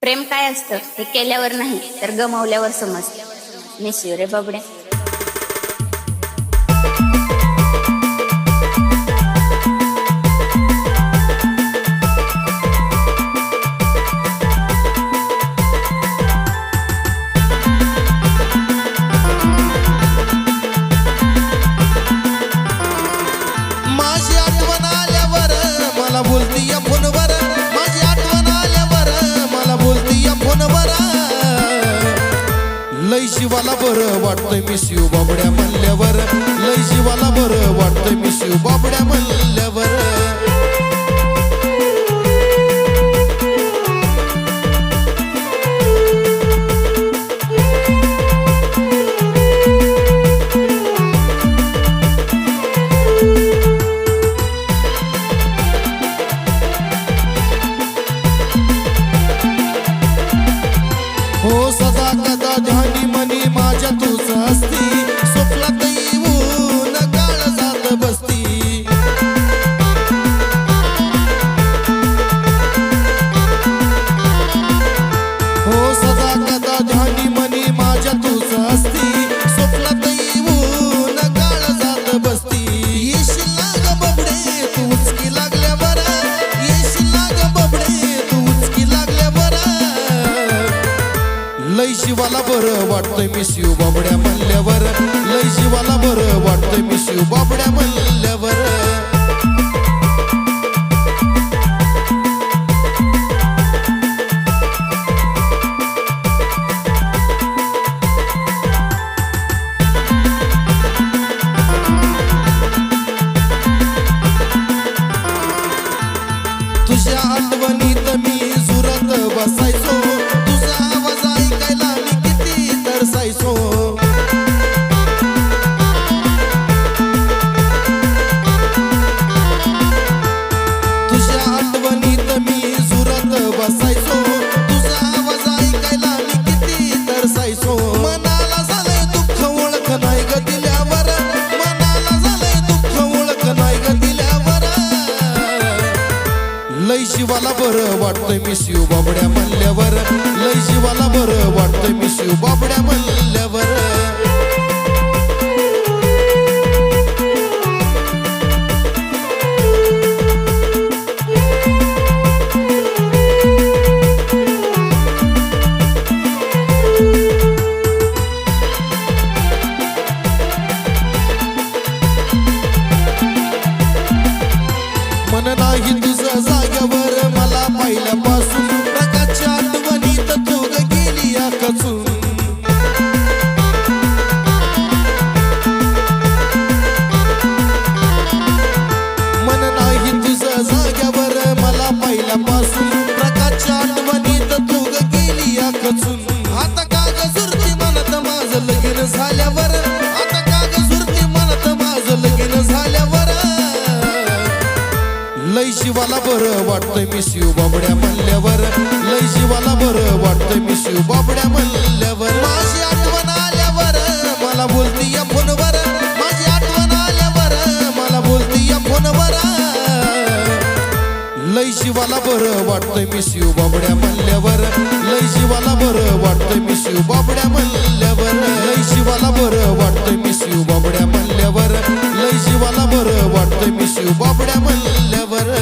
प्रेम काय असतं हे केल्यावर नाही तर गमावल्यावर समजतं। मिस यू रे बाबड्या। माझी आठवण आल्यावर मला बोलती या फोनवर, माझी आठवण आल्यावर मला बोलती या फोनवर। लय शिवाला बरं वाटतंय मिस यू बाबड्या म्हणल्यावर, लय शिवाला बरं वाटतंय मिस यू बाबड्या म्हणल्यावर। हो सदा कदा ध्यानी मनी माझ्या तूच असती, स्वप्नात येऊन काळ जात बसती। हो सदा कदा ध्यानी मनी माझ्या तूच असती, स्वप्नात येऊन काळ जात बसती। येशील ना ग बबडे तू उचकी लागल्यावर, येशील ना ग बबडे तू उचकी लागल्यावर। लय शिवाला बरं वाटतंय मिस यू बाबड्या म्हणल्यावर, लय शिवाला बरं वाटतंय मिस यू बाबड्या म्हणल्यावर। तुझ्या आठवणीत मी झुरत बसायचो, तुझा आवाज ऐकायला मी किती तरसायचो। तुझ्या आठवणीत मी झुरत बसायचो, तुझा आवाज ऐकायला मी किती तरसायचो। मनाला झालंय दुःख ओळख नाही ग दिल्यावर, मनाला झालंय दुःख ओळख नाही ग दिल्यावर। लय शिवाला बरं वाटतंय मिस यू बाबड्या म्हणल्यावर, लय शिवाला बरं वाटतंय मिस यू बाबड्या म्हणल्यावर। मन नाही तुझं जाग्यावर मला पाहिल्यापासून, प्रकाशच्या आठवणीत तू ग गेली या खचून। मन नाही तुझं जाग्यावर मला पाहिल्यापासून, प्रकाशच्या आठवणीत तू ग गेली या खचून। आता का ग सुरती म्हणत माझं लगीन झाल्यावर, आता का ग सुरती म्हणत माझं लगीन झाल्यावर। लय शिवाला बरं वाटतंय मिस यू बाबड्या म्हणल्यावर, लय शिवाला बरं वाटतंय मिस यू बाबड्या म्हणल्यावर। माझी आठवण आल्यावर मला बोलती या फोनवर, माझी आठवण आल्यावर मला बोलती या फोनवर। लय शिवाला बरं वाटतंय मिस यू बाबड्या म्हणल्यावर, लय शिवाला बरं वाटतंय मिस यू बाबड्या म्हणल्यावर। लय शिवाला बरं वाटतंय मिस यू बाबड्या म्हणल्यावर, लय शिवाला बरं वाटतंय मिस यू बाबड्या म्हणल्यावर।